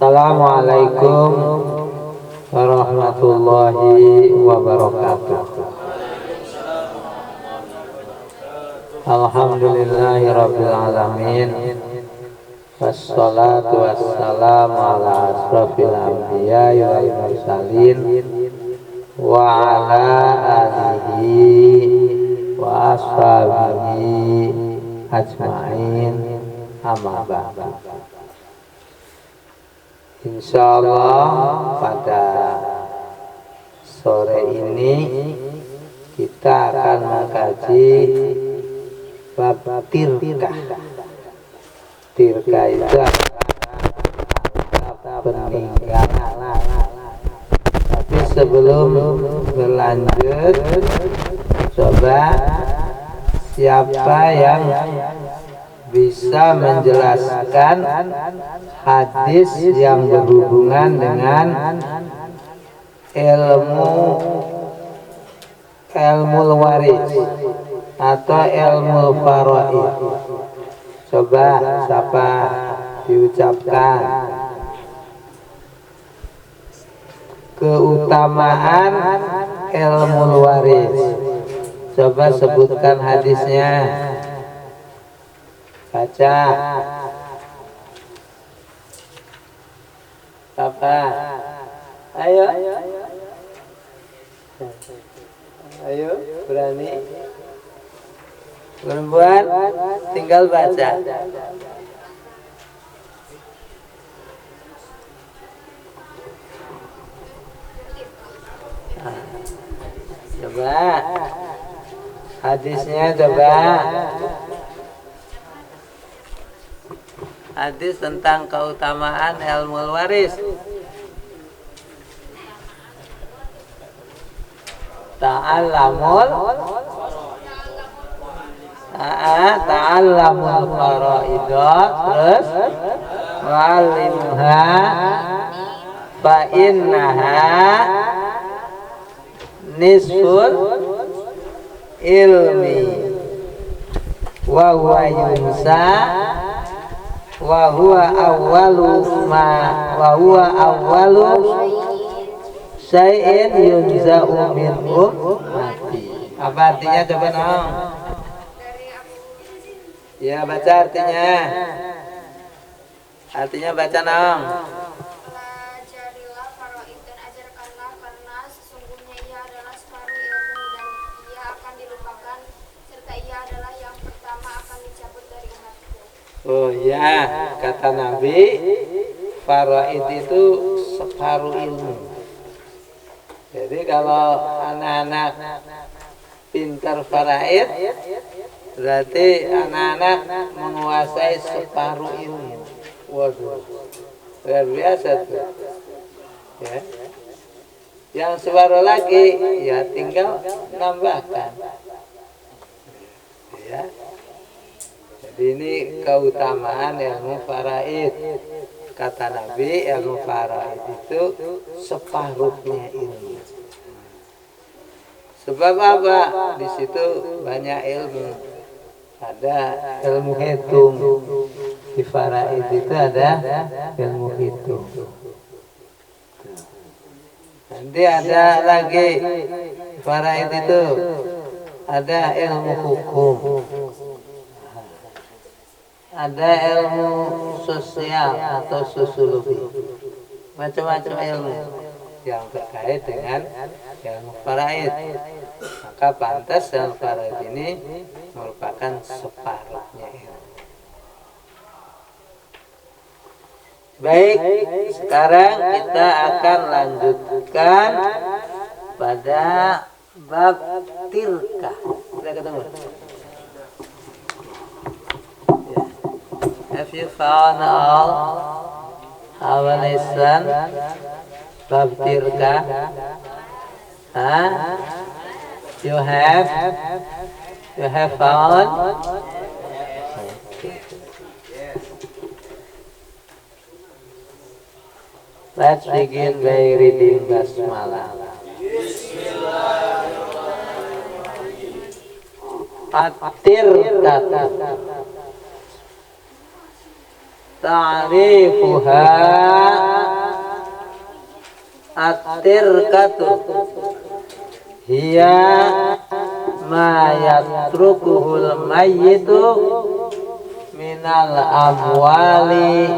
Assalamualaikum warahmatullahi wabarakatuh. Alhamdulillahirabbil alamin. Wassalatu wassalamu ala asrofil anbiya'i wal mursalin wa ala alihi wa ashabihi ajma'in, amma ba'du. Insyaallah pada sore ini kita akan mengkaji bab tirkah. Tirkah itu adalah peninggalan. Tapi sebelum berlanjut, coba siapa yang bisa menjelaskan hadis yang berhubungan dengan ilmu waris atau ilmu faraid. Coba siapa diucapkan keutamaan ilmu waris. Coba sebutkan hadisnya. Baca. Apa? Ayo. Ayo, berani. Perempuan tinggal baca. Coba hadisnya, coba hadis tentang keutamaan ilmu waris. Ta'allamul faraidah, terus wa'allimha fa innaha nisful ilmi wa huwa yunsa wa huwa awwalu syai'in yunza'u min ummati. Apa artinya coba dong? Ya, baca artinya. Artinya baca dong. Pelajarilah faraid dan ajarkanlah, karena sesungguhnya ia adalah separuh ilmu dan ia akan dilupakan, serta ia adalah yang pertama akan dicabut dari umatku. Oh ya, kata Nabi, faraid itu separuh ilmu. Jadi kalau anak-anak pintar faraid, berarti anak-anak menguasai separuh ilmu. Waduh, luar biasa tuh. Ya. Yang separuh lagi, ya tinggal nambahkan. Ya. Jadi ini keutamaan ilmu faraid. Kata Nabi, ilmu faraid itu separuhnya ilmu. Sebab apa? Di situ banyak ilmu. Ada ilmu hitung. Di faraid itu ada ilmu hitung. Nanti ada lagi faraid itu ada ilmu hukum. Ada ilmu sosial atau sosiologi. Macam-macam ilmu yang terkait dengan ilmu faraid. Maka pantas ilmu faraid ini merupakan separuhnya ilmu. Baik, sekarang kita akan lanjutkan pada bab tirkah. Kita ketemu. Have you found all our lesson bab tirkah? You have found? Let's begin by reading Basmalah. At-tirkah ta'rifuha At-tirkatu hiya ma yatrukuhul mayyitu minal amwali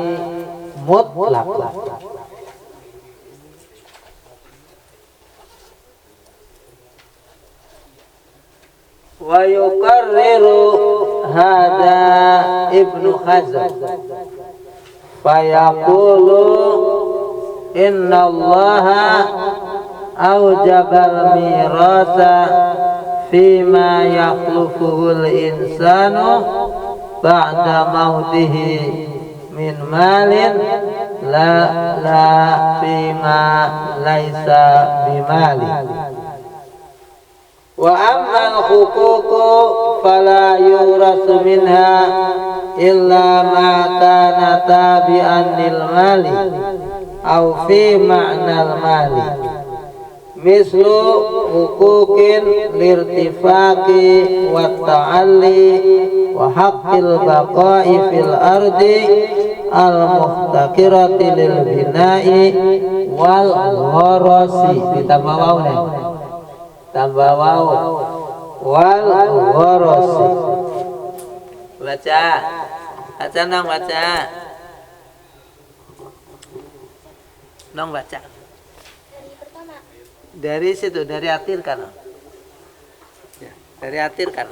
mutlaq. Wa yukarriru hada Ibnu Hazm fayaqulu inna Allaha awjabal mirasa fima yakhlufuhul insanu ba'da mautihi min malin la fima laisa bimali. Wa ammal huququ fala yurasu minha illa ma kana tabi'an lil mali aw fi ma'nal mali mislu huquqin lirtifaqi wa ta'alli wa haqqil baqa'i fil ardi al muhtaqirati lil bina'i wal gharasi. Ditambah waw nih, tambah waw, wal gharasi. Baca, baca nong, baca nong, baca dari situ, dari atir kan ya, dari atir kan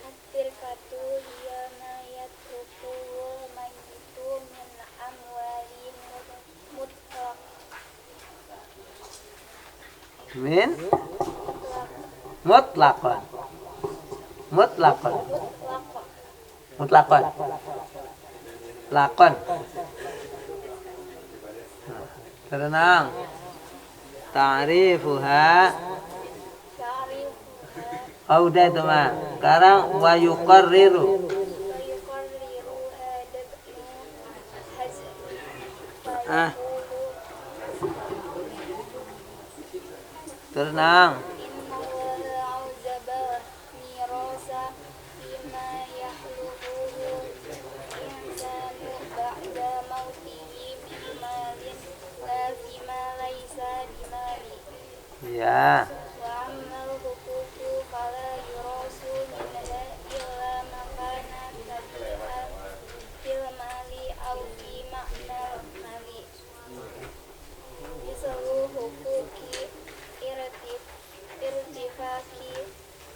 At-tirkatu hiya ma yatrukuhul mayyitu min amwali mutlaq. min mutlaqan mutlaqan mutlaqan lakon. Tenang. Ta'rifuha. Oh udah itu mah. Sekarang wa yuqarriru. Tenang. Ya.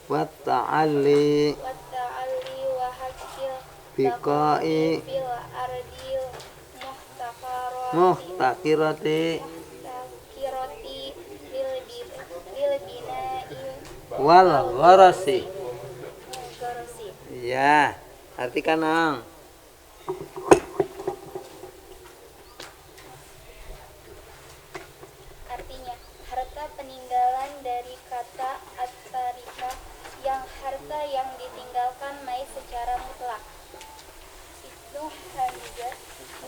Wa ta'alli wa haqqil biqa'i fil ardil muhtaqirati lil bina'i wal gharasi. Ya, artikan nang. Artinya, harta peninggalan dari kata at-tarika yang harta yang ditinggalkan mai secara mutlak. Ibnu Hamzah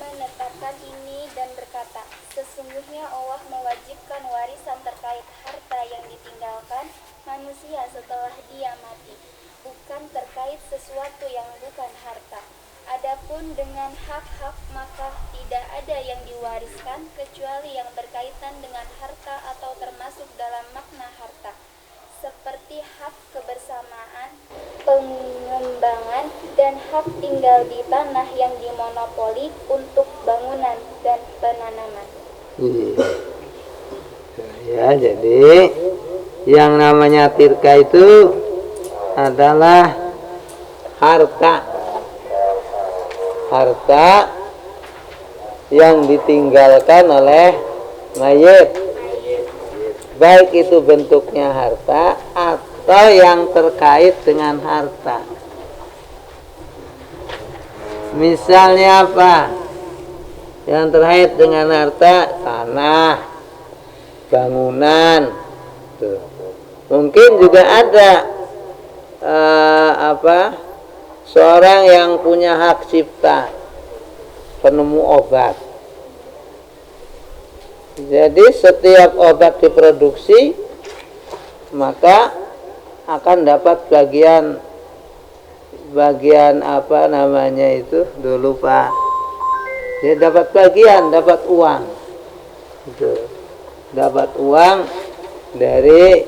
menetapkan ini dan berkata, sesungguhnya Allah mewajibkan warisan terkait harta yang ditinggalkan manusia setelah dia mati, bukan terkait sesuatu yang bukan harta. Adapun dengan hak-hak maka tidak ada yang diwariskan kecuali yang berkaitan dengan harta atau termasuk dalam makna harta, seperti hak kebersamaan, pengembangan, dan hak tinggal di tanah yang dimonopoli untuk bangunan dan penanaman. Ya, jadi yang namanya tirka itu adalah harta yang ditinggalkan oleh mayit, baik itu bentuknya harta atau yang terkait dengan harta. Misalnya apa? Yang terkait dengan harta, tanah, bangunan. Tuh. Mungkin juga ada seorang yang punya hak cipta, penemu obat. Jadi setiap obat diproduksi maka akan dapat bagian apa namanya itu dulu Pak, Dia dapat bagian, dapat uang. Gitu. Dapat uang dari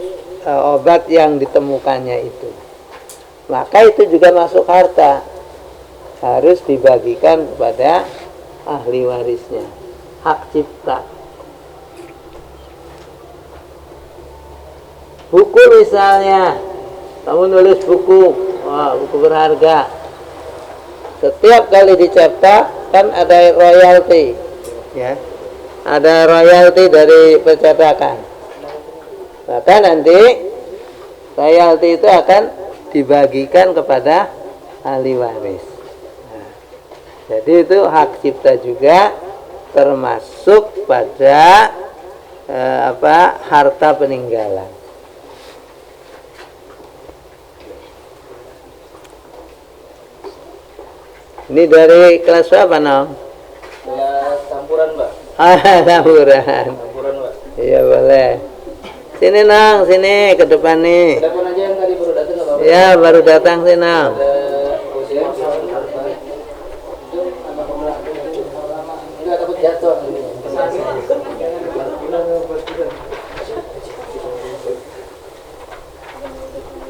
obat yang ditemukannya itu. Maka itu juga masuk harta. Harus dibagikan kepada ahli warisnya. Hak cipta. Buku misalnya, kamu nulis buku, buku berharga. Setiap kali dicetak kan ada royalti, ya, ada royalti dari percetakan. Maka nanti royalti itu akan dibagikan kepada ahli waris. Nah, jadi itu hak cipta juga termasuk pada harta peninggalan. Ini dari kelas berapa, Nong? Kelas campuran, Mbak. Campuran. Campuran, Mbak. Iya, boleh. Sini, Nong, sini ke depan nih. Telepon aja yang tadi baru datang enggak apa-apa. Ya, baru datang sih, Nong. Enggak takut jatuh.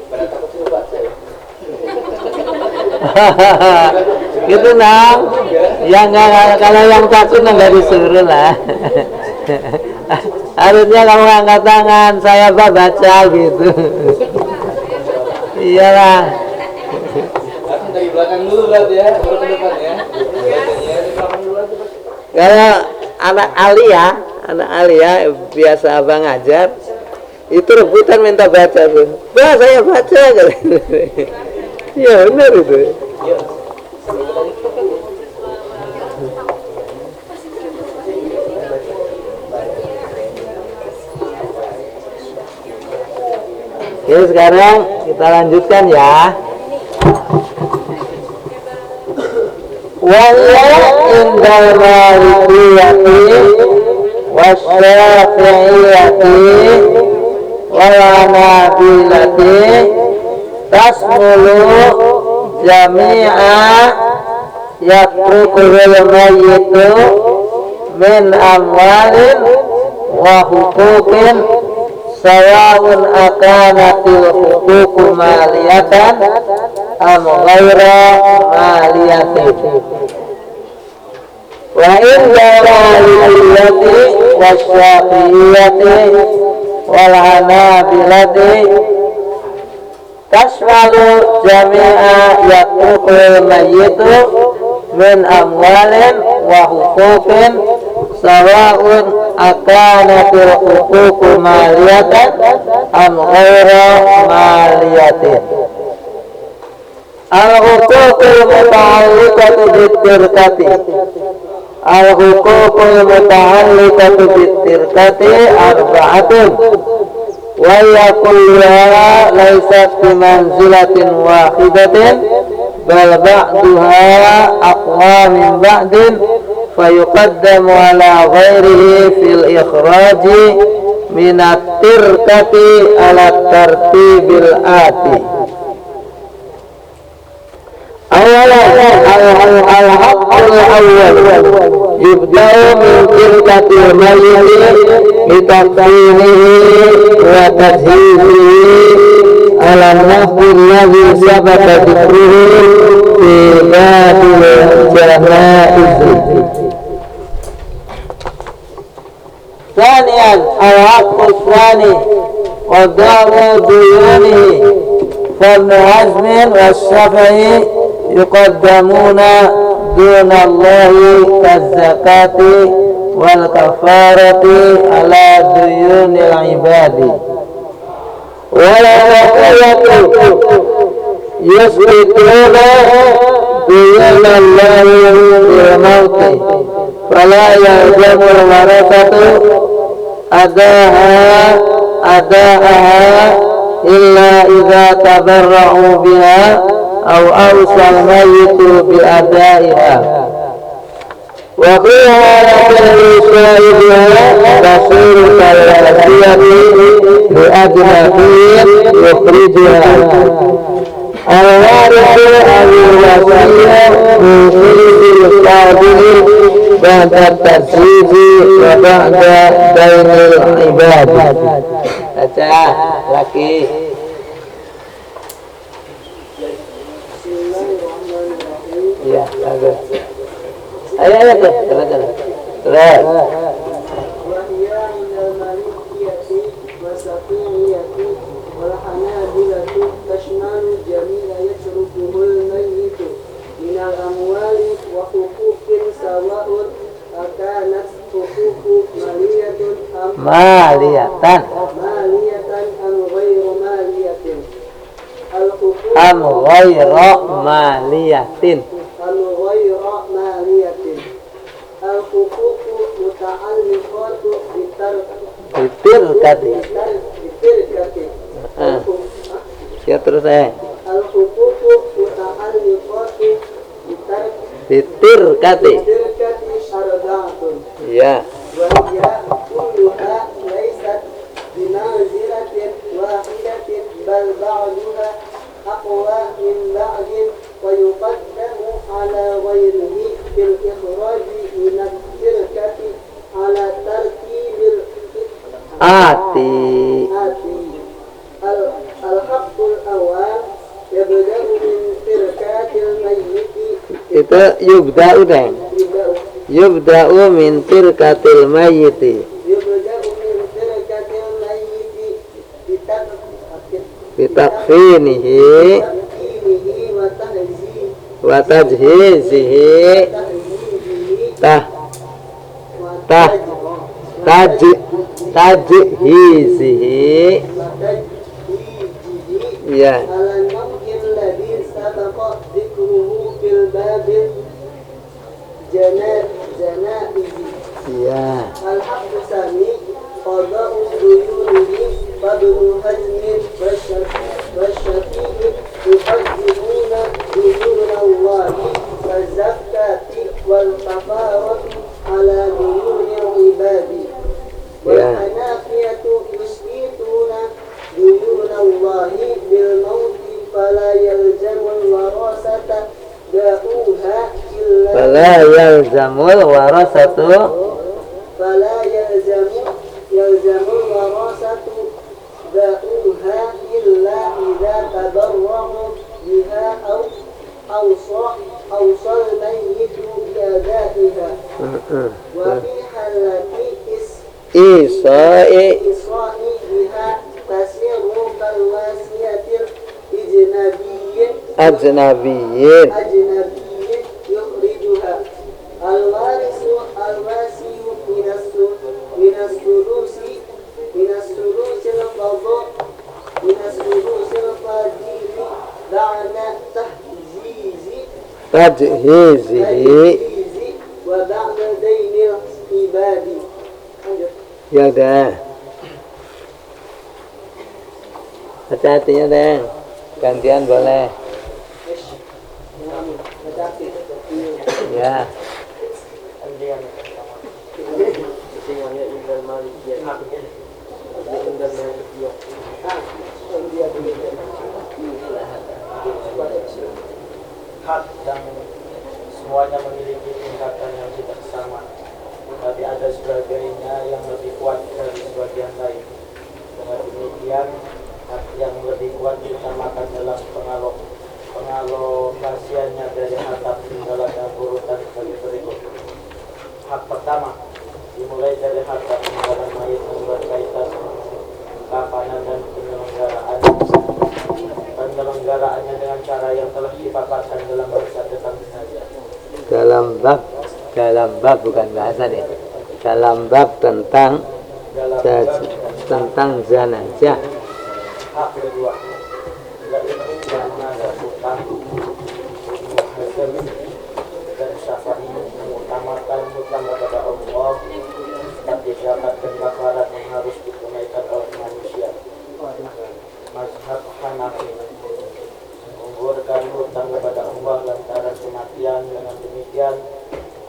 Pada takut lupa saya. Gitu, Nong. Ya enggak, kalau yang takut enggak disuruh lah. Harusnya kamu angkat tangan, saya baca gitu. Iyalah. Dari belakang dulu berarti ya, baru ke depan ya. Dari belakang dulu aja. Kalau anak Alia biasa abang ngajar, itu rebutan minta baca tuh. Bah, saya baca. Iya benar itu. Oke, sekarang kita lanjutkan ya. Wala indal malikiyati wasyafi'iyati wala nabilati tasmulu jami'a yatrukul mayyitu min amwalin wa hukukin sawa'un akanatil hukuku maliyatan am ghaira maliyatin wa inda maliyati wasyafi'iyati wal hanabilati tasmalu jami'a yatrukul mayyitu min amwalin wa hukukin sawa'un akanatil hukuku maliyatan am ghaira maliyatin. Al-hukukul muta'alliqatu bit-tirkati. Al-hukukul muta'alliqatu bit-tirkati arba'atun wa hiya kulluha laysat bimanzilatin wahidatin bal ba'duha aqwa min ba'din fayuqaddamu ala ghairihi fil ikhraji minat tirkati ala tartibil ati. Al-haqqul awwal yubda'u min tirkatil mayyit bitaqdimihi wa tajhizihi ala nahwi alladhi sabata dhikruhu fi babil janaiz. ثانيا الحق الثاني قضاء ديونه فابن حزم والشافعي يقدمون دون الله كالزكاة والكفارة على ديون العباد ولا بقية يسقطون ديون الله بالموت فلا يلزم الورثة أداءها إلا إذا تبرعوا بها أو أوصى الميت بأدائها وفيها يقول صاحبها تصير كالوصية لأجنبي يخرجها Al-warithu al-wasiyyu yufidu qadiri ba'da tasrifi wa ba'da dainil ibadi. Baca lagi. Ya, bagus. Ayo terus. والحنابلة تشمل جميع يتركه الميت من الأموال وحقوق سواء أكانت حقوق مالية أم غير مالية. أم غير مالية. الحقوق متعلقات بالتركة. Ya terus al-huquq muta'alliqatu bitirkati. arba'atun. Ya. Wa hiya kulluha laysat binazilatin wahidatin bal ba'duha aqwa min ba'din wa yuqaddamu ala ghayrihi bil ikhraji min at-tirkati ala tarkibil Ati. Al-haqqul awal yabda'u min tirkatil mayyiti. Itu yubda'u deng. Yubda'u min tirkatil mayyiti. Yabda'u min tirkatil mayyiti Bitakfinihi wa tajhizihi tajhizihi. Ya. Al-naw'il ladzi sabaqa dzikruhu fil babil janaiz. Ya. Al-haqqu sami qada'u duyunihi fadlu hazmin wasyafi'i yuqaddimuna duyuna Allahi wazakati wal kafarati ala duyuni ibadi. Wal hanafiyatu yusbituna duyuna Allahi bil mauti fala yalzamul warasata da'uha illa Fala yalzamul warasatu فلا يلزم الوراثة داؤها إلا إذا تبرعوا بها أو أوصى الميت بأدائها. وفي حالة Isa'i إصاء بها تسير كالواسية الأجنبي ajnabiyyin. يخرجها. الواسي من السدوس القضاء من السدوس القديم بعد Tajhizihi. وبعد دين العباد. Ya udah. Hati-hatinya deh. Gantian boleh. Ya. Hak yang semuanya memiliki tingkatan yang tidak sama, tapi ada sebagainya yang lebih kuat dari sebagian lain. Dengan demikian, hak yang lebih kuat ditamakan dalam pengalokasiannya dari harta peninggalan urutan sebagai berikut. Hak pertama dimulai dari harta peninggalan mayit yang berkaitan kafanan dan penyelenggaraannya dengan cara yang telah dipaparkan dalam bahasa tentang jenazah. Dalam bab bukan bahasa deh. Dalam bab tentang jenazah. Hak kedua, yaitu yang ada hutang, muhasab dan syafa'i, mengutamakan hutang kepada Allah seperti zakat dan kafarat yang harus ditunaikan oleh manusia. Mazhab Hanafi menggugurkan hutang kepada Allah lantaran kematian. Dengan demikian,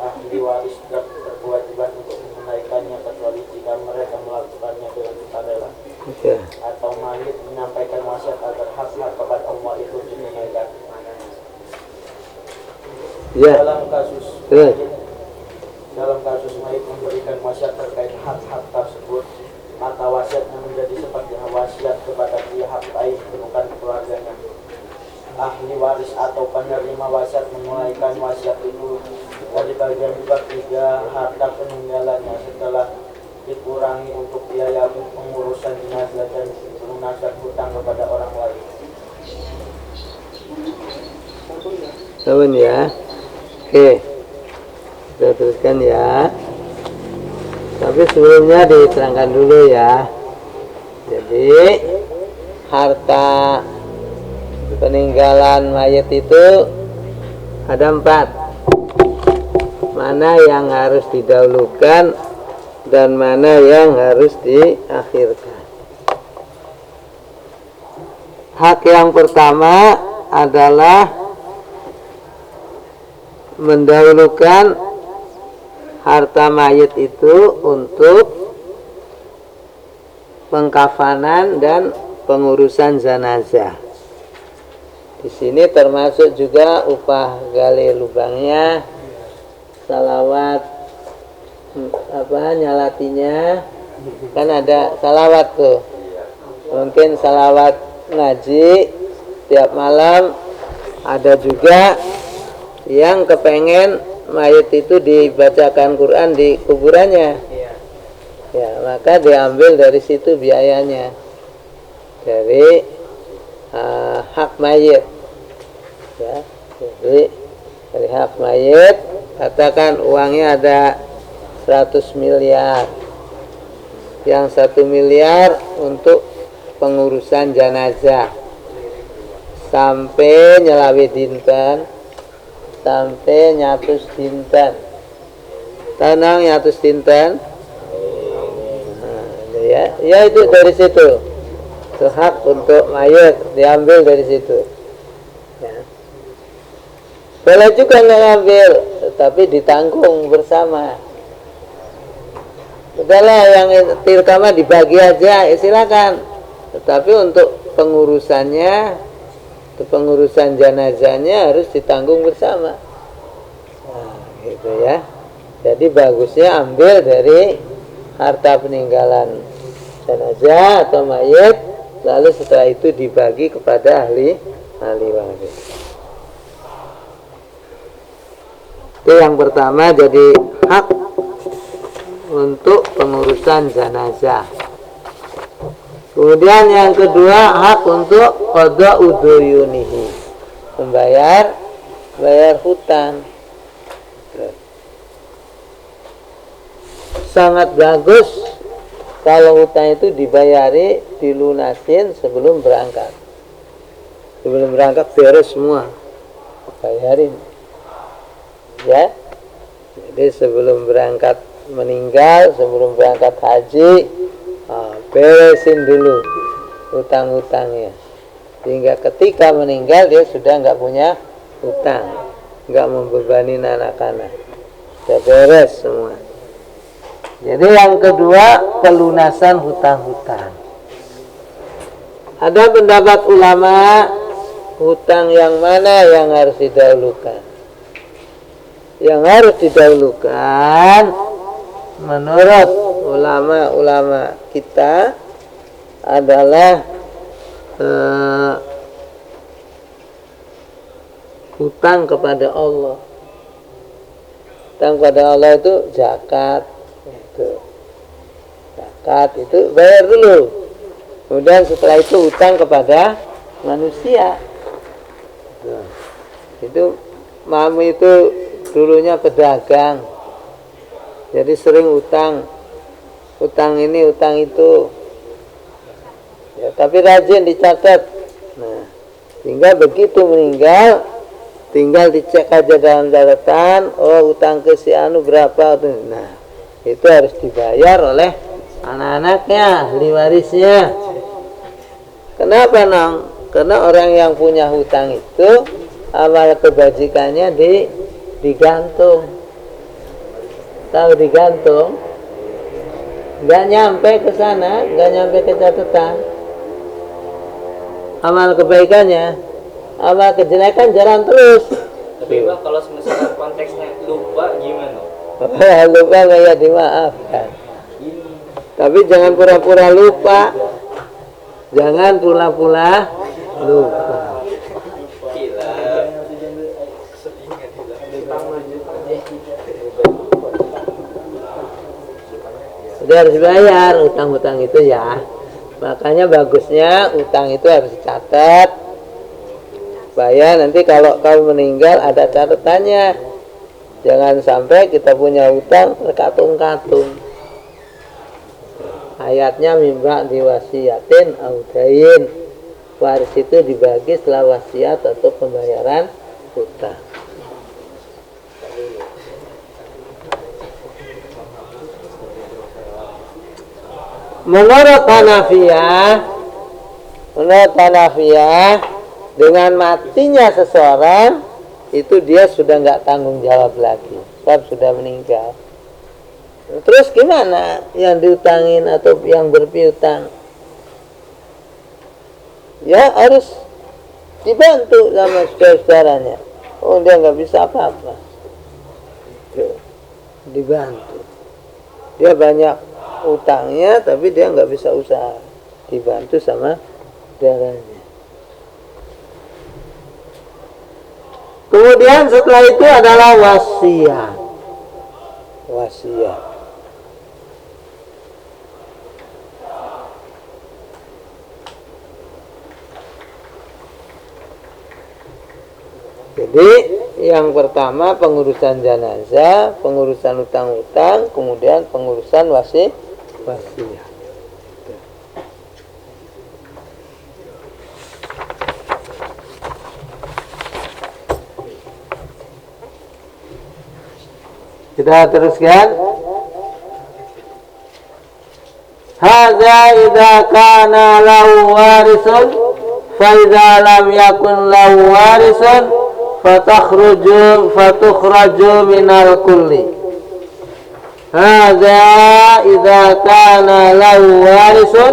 ahli waris berkewajiban untuk menunaikannya kecuali jika mereka melakukannya dengan sukarela. Atau mayit menyampaikan wasiat agar hak-hak kepada Allah itu ditunaikan. Ya. Terus. Dalam kasus mayit memberikan wasiat terkait hak-hak tersebut, maka wasiatnya menjadi seperti wasiat kepada pihak lain bukan keluarganya. Ahli waris atau penerima wasiat menunaikan wasiat itu dari bagian 2/3 harta peninggalannya setelah dikurangi untuk biaya pengurusan jenazah dan pelunasan hutang kepada orang lain. Sabar ya. Oke. Kita teruskan ya. Tapi sebelumnya diterangkan dulu ya. Jadi harta peninggalan mayat itu ada 4. Mana yang harus didahulukan dan mana yang harus diakhirkan. Hak yang pertama adalah mendahulukan harta mayit itu untuk pengkafanan dan pengurusan jenazah. Di sini termasuk juga upah gali lubangnya, salawat nyalatinya, kan ada salawat tuh. Mungkin salawat ngaji tiap malam, ada juga yang kepengen mayit itu dibacakan Quran di kuburannya. Ya, maka diambil dari situ biayanya, dari hak mayit. Ya, jadi dari hak mayit, katakan uangnya ada 100 miliar, yang 1 miliar untuk pengurusan jenazah sampai nyelawi dinten, sampai nyatus dinten. Tanang nyatus dinten. Nah, ya itu dari situ. Itu hak untuk mayat diambil dari situ. Ya. Boleh juga nggak ngambil, tetapi ditanggung bersama. Udahlah yang tilkama dibagi aja, silakan. Tetapi untuk pengurusannya, untuk pengurusan jenazahnya harus ditanggung bersama. Nah, gitu ya. Jadi bagusnya ambil dari harta peninggalan jenazah atau mayit, lalu setelah itu dibagi kepada ahli waris. Itu yang pertama, jadi hak untuk pengurusan jenazah. Kemudian yang kedua, hak untuk qada uduyunihi, bayar hutang. Sangat bagus kalau hutang itu dibayari, dilunasin sebelum berangkat. Sebelum berangkat beres semua, bayarin. Ya, jadi sebelum berangkat meninggal, sebelum berangkat haji, beresin dulu hutang-hutangnya, sehingga ketika meninggal dia sudah nggak punya hutang, nggak membebani anak-anak, sudah beres semua. Jadi yang kedua, pelunasan hutang-hutang. Ada pendapat ulama, hutang yang mana yang harus didahulukan? Yang harus didahulukan menurut ulama-ulama kita adalah hutang kepada Allah. Hutang kepada Allah itu zakat. Zakat itu bayar dulu. Kemudian setelah itu hutang kepada manusia. Itu mami itu dulunya pedagang, jadi sering utang ini, utang itu, ya, tapi rajin dicatat. Nah, sehingga begitu meninggal, tinggal dicek aja dalam catatan, oh utang ke si anu berapa. Nah, itu harus dibayar oleh anak-anaknya, ahli warisnya. Kenapa nang? Karena orang yang punya hutang itu amal kebajikannya digantung. Tahu digantung? Nggak nyampe ke sana, nggak nyampe ke catatan. Amal kebaikannya, amal kejelekan jalan terus. Tapi Bang, kalau misalnya konteksnya lupa gimana? Lupa kayak dimaafkan. Tapi jangan pura-pura lupa. Jangan pura-pura lupa. Gila. Jadi harus bayar utang-utang itu ya. Makanya bagusnya utang itu harus dicatat. Supaya nanti kalau kau meninggal ada catatannya. Jangan sampai kita punya utang terkatung-katung. Ayatnya mimba diwasiatin audain. Waris itu dibagi setelah wasiat atau pembayaran utang. Menurut Hanafiyah, dengan matinya seseorang itu dia sudah nggak tanggung jawab lagi, sebab sudah meninggal. Terus gimana yang diutangin atau yang berpiutang? Ya harus dibantu sama saudara-saudaranya. Oh dia nggak bisa apa-apa, dibantu. Dia banyak utangnya tapi dia nggak bisa usaha, dibantu sama saudaranya. Kemudian setelah itu adalah wasiat. Jadi yang pertama pengurusan jenazah, pengurusan utang-utang, kemudian pengurusan wasiat. Kita teruskan. Hadza idza kana lahu warisun fa idza lam yakun lahu warisun fatukhraju minal kulli. Hadza idza kana lahu warisun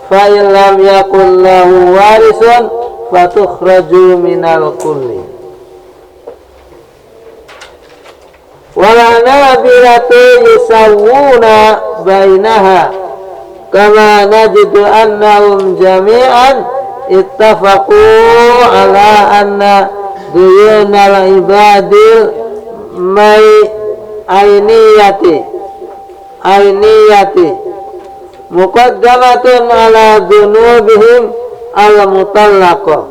fa in lam yakun lahu warisun fatukhraju minal kulli. Walanabilatu yusawwuna bainaha kama najidu annahum jami'an ittafaqu ala anna duyunal ibadil ainiyati muqaddamatun ala dunubihim al-mutallaqah.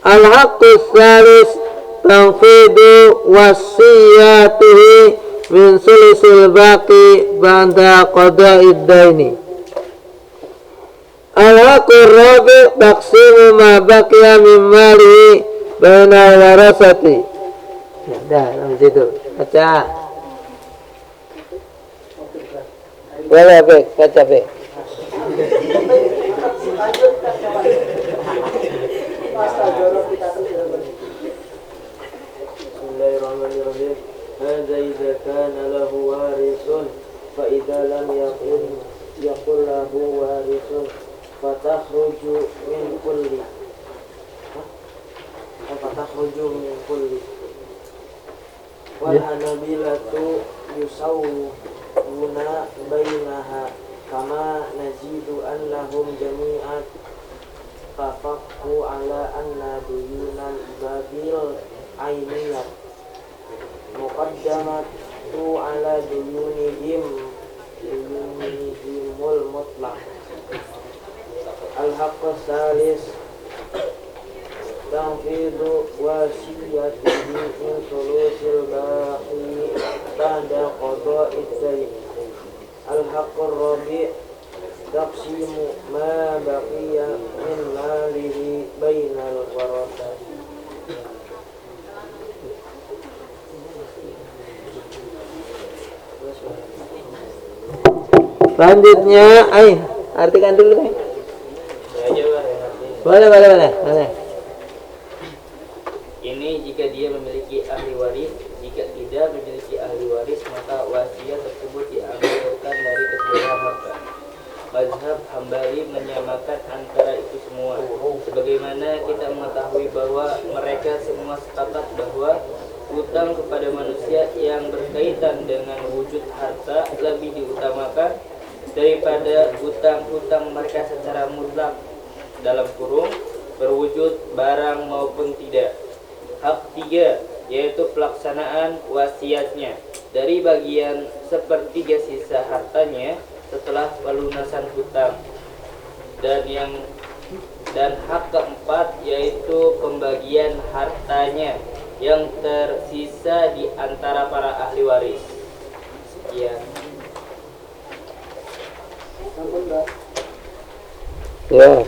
Al-haqqus salis tanfidu wasiyatihi min sulisil baqi ba'da qada'id daini. Al-haqqur rabi' taqsimu ma baqiya min malihi baina warasati. Ya, dah, sampai situ. Baca. Boleh, Bek. Baca, Bek. Bismillahirrahmanirrahim. Hadza idza kana lahu warisun fa idza lam yakul lahu warisun fatakhruju min kulli. Wal hanabilatu yusawwuna bainaha kama najidu annahum jami'at tafaqu ala anna duyunal babil ainiyat muqaddamatu ala duyunihimul mutlaq. Al-haqqus salis tanfidu wasiyatihi min sulusil baqi ba'da qada'id dayn. Al-haqqur rabi' taqsimu ma baqiya min malihi bainal warasah. Selanjutnya, artikan dulu kan? Boleh. Ini jika dia memiliki ahli waris, jika tidak memiliki ahli waris maka wasiat tersebut diambilkan dari keseluruhan harta. mazhab Hambali menyamakan antara itu semua. Sebagaimana kita mengetahui bahwa mereka semua sepakat bahwa hutang kepada manusia yang berkaitan dengan wujud harta lebih diutamakan daripada hutang-hutang mereka secara mutlak dalam kurung berwujud barang maupun tidak. Hak 3 yaitu pelaksanaan wasiatnya dari bagian sepertiga sisa hartanya setelah pelunasan hutang. Dan hak keempat yaitu pembagian hartanya yang tersisa di antara para ahli waris. Sekian. Ya.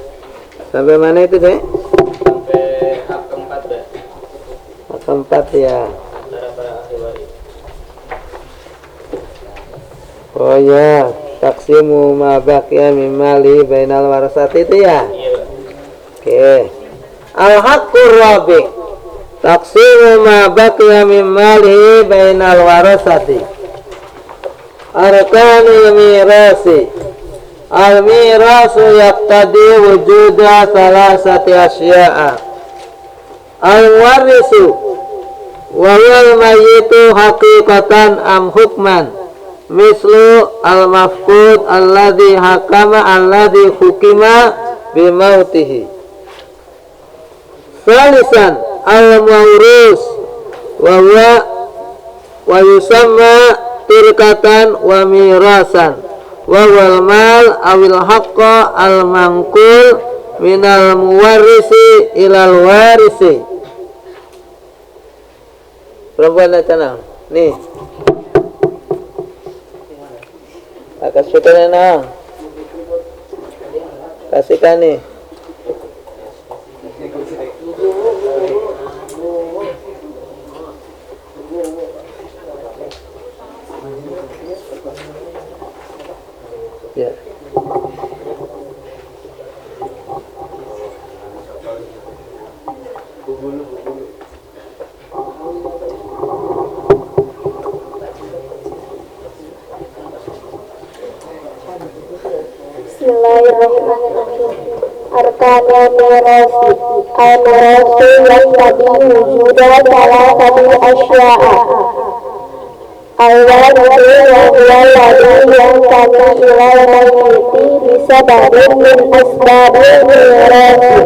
Sampai mana itu, Dek? Sampai hak keempat, Dek. Hak keempat ya. Antara para ahli waris. Oh ya, taksimu ma baqiya min mali bainal warasati itu ya. Iya. Oke. Al-haqqur rabi. Taksimu ma baqiya min mali bainal warasati. Arkanul mirasi. Al-mirasu yaqtadi wujuda salasati asya'a. Al-warisu wa wal mayyitu haqiqatan am hukman. Mislu al-mafqud alladhi hakama alladhi hukima bimautihi. Salisan al-mawrus wa yusamma tirkatan wa mirasan wa wal mal awil haqqa al-manqul minal muwarrisi ilal warisi. Perempuan tenang nih. Kasihkan nang. Kasihkan nih. Ya. Bismillahirrahmanirrahim. Arkanul mirasi. Al-mirasu yaqtadi wujuda salasati asya'a. Al-warisu wa huwa alladhi yantami ilal mayyiti bisababin min asbabil mirasi.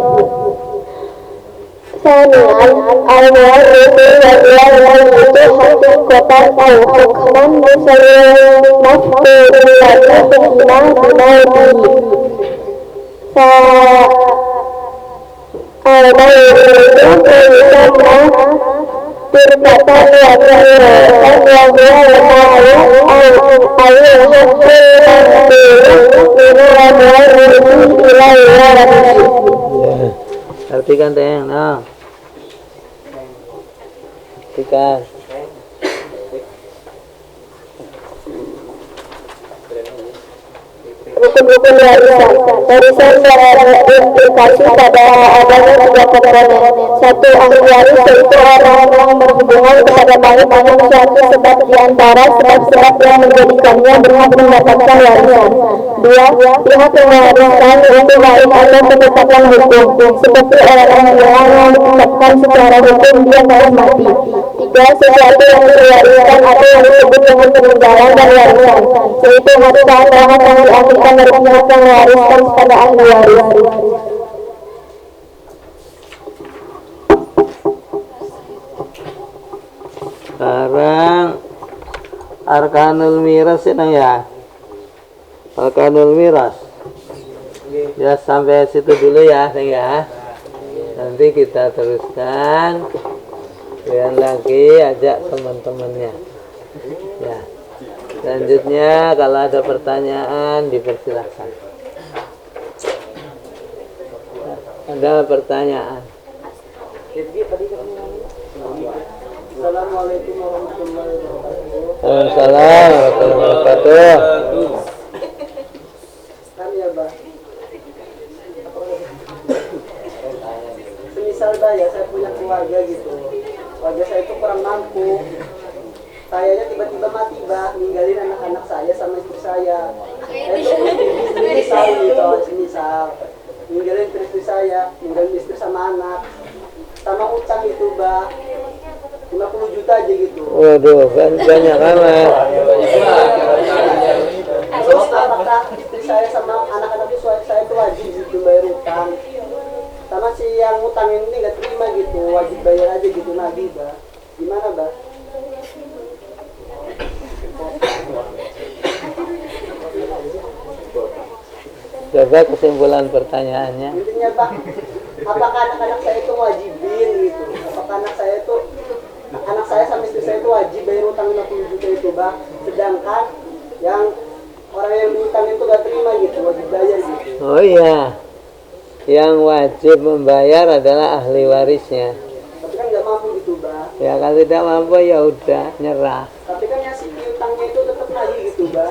Sani'an al-warisu wa huwa al-mayyitu haqiqatan aw hukman musawwir mafqud alladhi hukima bimautihi. Al-mayyitu yusamma tirkatan wa mirasan wa huwa al-ma'ruf al-haqqu ilal warisi. Artikan teh, nah. Artikan. Rukun-rukun warisan. Warisan berimplikasi pada adanya tiga komponen. Satu, ahli waris yaitu orang yang berhubungan kepada mayit dengan suatu sebab di antara sebab-sebab yang menjadikannya berhak mendapatkan warisan. Dua, pihak yang mewariskan yaitu mayit atau penetapan hukum, seperti orang yang ditetapkan secara hukum dia telah mati. Tiga, sesuatu yang diwariskan atau yang disebut dengan peninggalan dan warisan, yaitu harta atau hak yang diambilkan dari pihak yang mewariskan kepada ahli waris. Sekarang arkanul miras ini ya. Arkanul miras. Ya sampai situ dulu ya, ya. Nanti kita teruskan. Dan lagi ajak teman-temannya. Ya. Selanjutnya kalau ada pertanyaan dipersilahkan. Ada pertanyaan? Assalamualaikum warahmatullahi wabarakatuh. Waalaikumsalam warahmatullahi wabarakatuh. Kan ya, Bah. Semisal Bah ya, saya punya keluarga gitu. Keluarga saya itu kurang mampu. Sayanya tiba-tiba mati, Bah, ninggalin anak-anak saya sama istri saya. Saya tuh mesti bisnis semisal gitu, semisal ninggalin istri saya, ninggalin istri sama anak, sama utang itu bah 50 juta aja gitu. Waduh, kan banyak amat. Terus apakah istri saya sama anak-anak saya itu wajib gitu bayar utang? Sama si yang utang ini nggak terima gitu, wajib bayar aja gitu nagih bah. Gimana bah? Coba kesimpulan pertanyaannya. Intinya bah, apakah anak-anak saya itu wajibin gitu? Apakah anak saya sama istri saya itu wajib bayar utang 50 juta itu bah? Sedangkan yang orang yang diutang itu gak terima gitu, wajib bayar gitu. Oh iya, yang wajib membayar adalah ahli warisnya. Tapi kan gak mampu gitu bah. Ya kalau tidak mampu ya udah nyerah. Tapi kan yang si piutangnya itu tetap lagi gitu bah.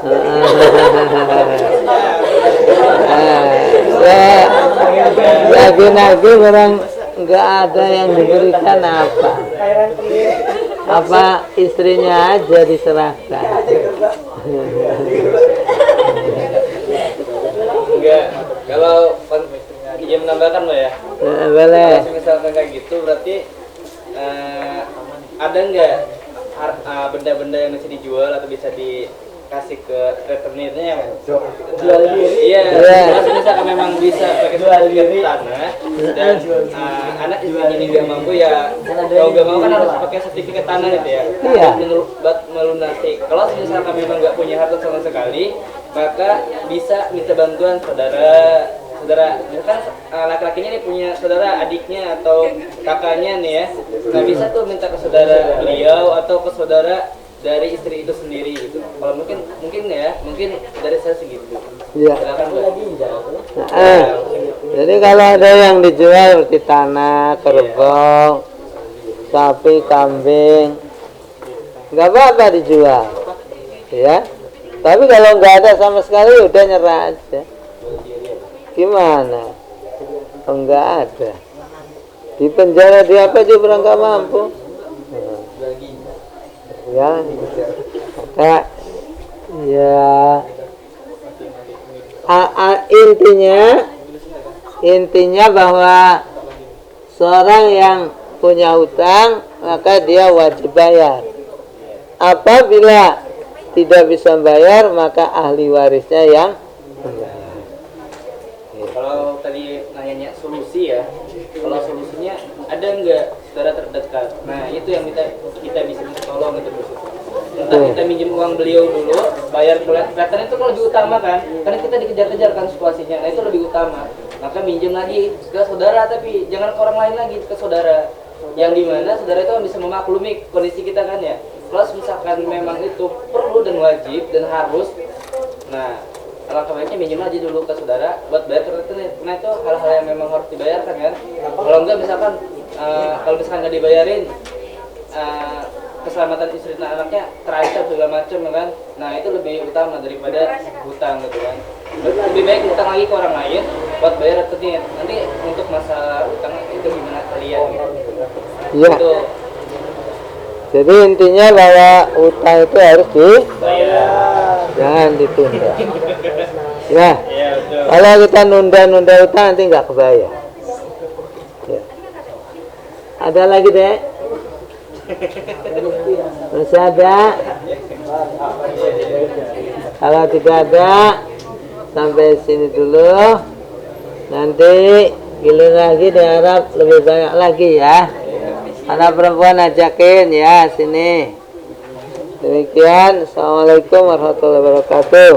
Lagi-lagi orang nggak ada yang diberikan apa istrinya aja diserahkan. Enggak, kalau dia menambahkan lo ya. Boleh. Kalau misalkan kayak gitu berarti ada nggak benda-benda yang bisa dijual atau bisa dikasih ke rentenirnya yang Jual diri. iya, kalau misalkan memang bisa pakai sertifikat tanah dan anak istrinya ini nggak mampu ya kalau nggak mau kan harus pakai sertifikat tanah gitu ya. Iya. Buat melunasi. Kalau misalkan memang nggak punya harta sama sekali, maka bisa minta bantuan saudara, misalkan laki-lakinya nih punya saudara adiknya atau kakaknya nih ya, nah bisa tuh minta ke saudara beliau atau ke saudara dari istri itu sendiri gitu. Kalau mungkin dari saya segitu. Iya. Silakan Bu. Jadi kalau ada yang dijual seperti tanah, kerbau, sapi, kambing, nggak apa-apa dijual, ya. Tapi kalau nggak ada sama sekali udah nyerah aja. Gimana? Oh, nggak ada. Di penjara dia apa juga orang nggak mampu. Ya, maka ya intinya bahwa seorang yang punya hutang maka dia wajib bayar. Apabila tidak bisa bayar maka ahli warisnya yang membayar. Kalau tadi nanyanya solusi ya, kalau solusinya ada nggak saudara terdekat? Nah itu yang kita bisa tolong gitu. Entah kita minjem uang beliau dulu, bayar kelihatan itu lebih utama kan, karena kita dikejar-kejar kan situasinya. Nah itu lebih utama. Maka minjem lagi ke saudara, tapi jangan ke orang lain lagi, ke saudara. Yang dimana saudara itu bisa memaklumi kondisi kita kan ya. Kalau misalkan memang itu perlu dan wajib dan harus, nah alangkah baiknya minjem aja dulu ke saudara buat bayar kredit. Nah itu hal-hal yang memang harus dibayarkan kan. Kalau enggak misalkan nggak dibayarin, keselamatan istri dan anaknya terancam segala macam kan. Nah itu lebih utama daripada hutang gitu kan. Lebih baik hutang lagi ke orang lain buat bayar kredit. Nanti untuk masalah hutang itu gimana kalian gitu. Iya. Itu Jadi intinya bahwa hutang itu harus bayar. jangan ditunda. Ya. Iya betul. Kalau kita nunda hutang nanti nggak kebayar. Ya. Ada lagi deh? Masih ada? Kalau tidak ada, sampai sini dulu. Nanti giliran lagi diharap lebih banyak lagi ya. Anak perempuan ajakin ya sini. Demikian. Assalamualaikum warahmatullahi wabarakatuh.